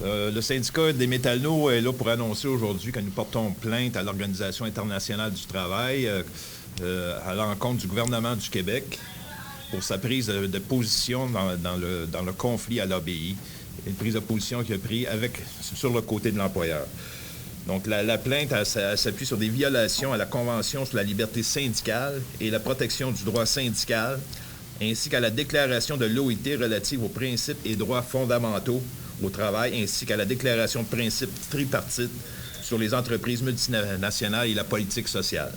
Le syndicat des métallos est là pour annoncer aujourd'hui que nous portons plainte à l'Organisation internationale du travail à l'encontre du gouvernement du Québec pour sa prise de position dans le conflit à l'ABI, une prise de position qu'il a prise sur le côté de l'employeur. Donc, la plainte, elle s'appuie sur des violations à la Convention sur la liberté syndicale et la protection du droit syndical, ainsi qu'à la déclaration de l'OIT relative aux principes et droits fondamentaux au travail, ainsi qu'à la déclaration de principes tripartites sur les entreprises multinationales et la politique sociale.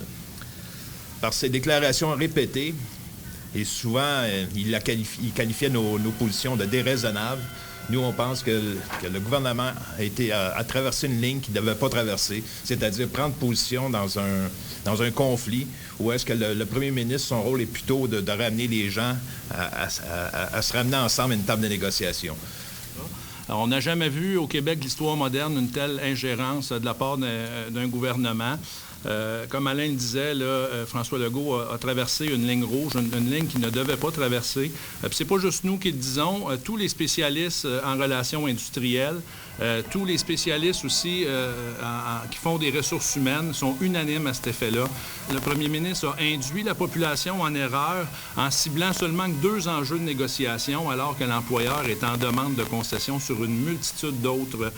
Par ces déclarations répétées, et souvent, il qualifiait nos positions de déraisonnables. Nous, on pense que le gouvernement a traversé une ligne qu'il ne devait pas traverser, c'est-à-dire prendre position dans un conflit où est-ce que le premier ministre, son rôle est plutôt de ramener les gens à se ramener ensemble à une table de négociation. Alors, on n'a jamais vu au Québec, l'histoire moderne, une telle ingérence de la part d'un gouvernement. Comme Alain le disait, là, François Legault a traversé une ligne rouge, une ligne qu'il ne devait pas traverser. Puis c'est pas juste nous qui le disons, tous les spécialistes en relations industrielles, tous les spécialistes aussi qui font des ressources humaines sont unanimes à cet effet-là. Le premier ministre a induit la population en erreur en ciblant seulement 2 enjeux de négociation, alors que l'employeur est en demande de concession sur une multitude d'autres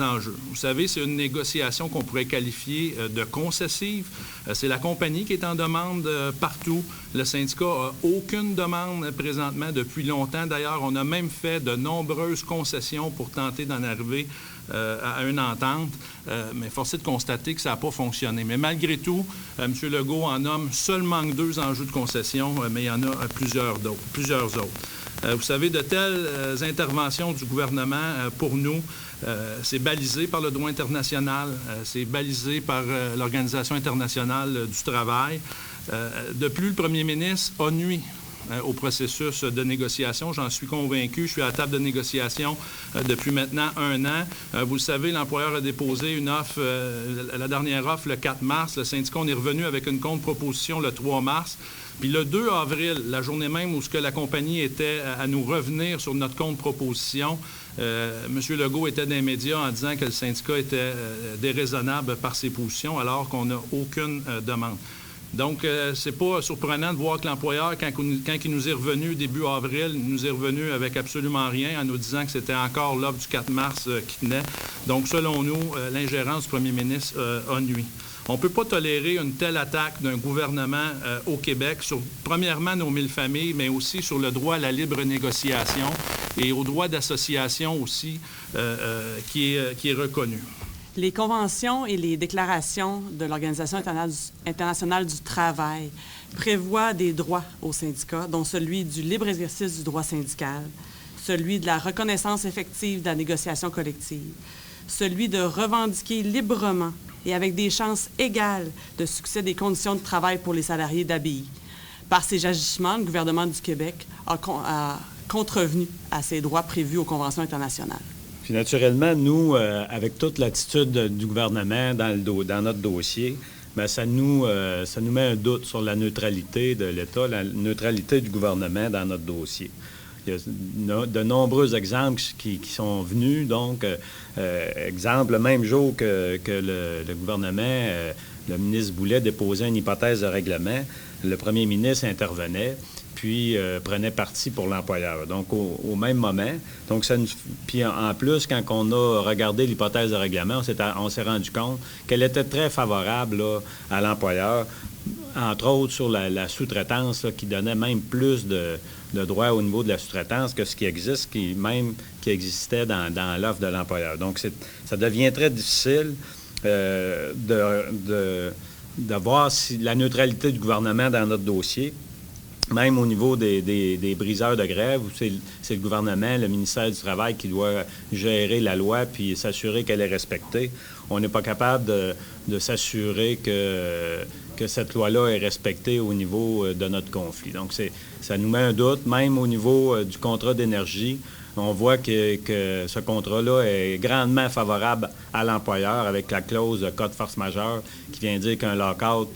enjeux. Vous savez, c'est une négociation qu'on pourrait qualifier de concessive. C'est la compagnie qui est en demande partout. Le syndicat n'a aucune demande présentement depuis longtemps. D'ailleurs, on a même fait de nombreuses concessions pour tenter d'en arriver à une entente, mais force est de constater que ça n'a pas fonctionné. Mais malgré tout, M. Legault en nomme seulement 2 enjeux de concession, mais il y en a plusieurs autres. Vous savez, de telles interventions du gouvernement, pour nous, c'est balisé par le droit international, c'est balisé par l'Organisation internationale du travail. De plus, le premier ministre a nui au processus de négociation. J'en suis convaincu. Je suis à la table de négociation depuis maintenant 1 an. Vous le savez, l'employeur a déposé une offre, la dernière offre, le 4 mars. Le syndicat, on est revenu avec une contre-proposition le 3 mars. Puis le 2 avril, la journée même où la compagnie était à nous revenir sur notre contre-proposition, M. Legault était dans les médias en disant que le syndicat était déraisonnable par ses positions, alors qu'on n'a aucune demande. Donc, c'est pas surprenant de voir que l'employeur, quand il nous est revenu début avril, il nous est revenu avec absolument rien en nous disant que c'était encore l'offre du 4 mars qui tenait. Donc, selon nous, l'ingérence du premier ministre a nui. On ne peut pas tolérer une telle attaque d'un gouvernement au Québec sur, premièrement, nos 1000 familles, mais aussi sur le droit à la libre négociation et au droit d'association aussi qui est reconnu. Les conventions et les déclarations de l'Organisation internationale du travail prévoient des droits aux syndicats, dont celui du libre exercice du droit syndical, celui de la reconnaissance effective de la négociation collective, celui de revendiquer librement et avec des chances égales de succès des conditions de travail pour les salariés d'ABI. Par ces agissements, le gouvernement du Québec a contrevenu à ces droits prévus aux conventions internationales. Puis naturellement, nous, avec toute l'attitude du gouvernement dans notre dossier, bien, ça nous met un doute sur la neutralité de l'État, la neutralité du gouvernement dans notre dossier. Il y a de nombreux exemples qui sont venus. Donc, exemple, le même jour que le gouvernement, le ministre Boulet déposait une hypothèse de règlement, le premier ministre intervenait, puis prenait parti pour l'employeur. Donc, au même moment. Donc, puis en plus, quand on a regardé l'hypothèse de règlement, on s'est rendu compte qu'elle était très favorable là, à l'employeur, entre autres sur la sous-traitance, là, qui donnait même plus de droits au niveau de la sous-traitance que ce qui existe, qui existait dans l'offre de l'employeur. Donc, ça devient très difficile de voir si la neutralité du gouvernement dans notre dossier. Même au niveau des briseurs de grève, où c'est le gouvernement, le ministère du Travail qui doit gérer la loi puis s'assurer qu'elle est respectée. On n'est pas capable de s'assurer que cette loi-là est respectée au niveau de notre conflit. Donc, ça nous met un doute, même au niveau du contrat d'énergie. On voit que ce contrat-là est grandement favorable à l'employeur avec la clause de cas de force majeure qui vient dire qu'un lock-out,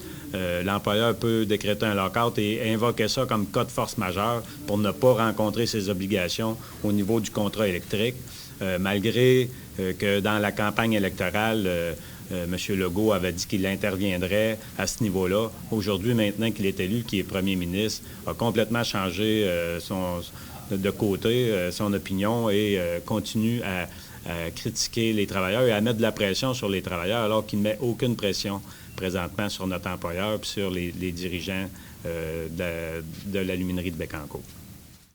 l'employeur peut décréter un lock-out et invoquer ça comme cas de force majeure pour ne pas rencontrer ses obligations au niveau du contrat électrique. malgré que dans la campagne électorale, M. Legault avait dit qu'il interviendrait à ce niveau-là. Aujourd'hui, maintenant qu'il est élu, qu'il est premier ministre, a complètement changé de côté son opinion et continue à critiquer les travailleurs et à mettre de la pression sur les travailleurs alors qu'il ne met aucune pression présentement sur notre employeur et sur les dirigeants de l'aluminerie de Bécancour.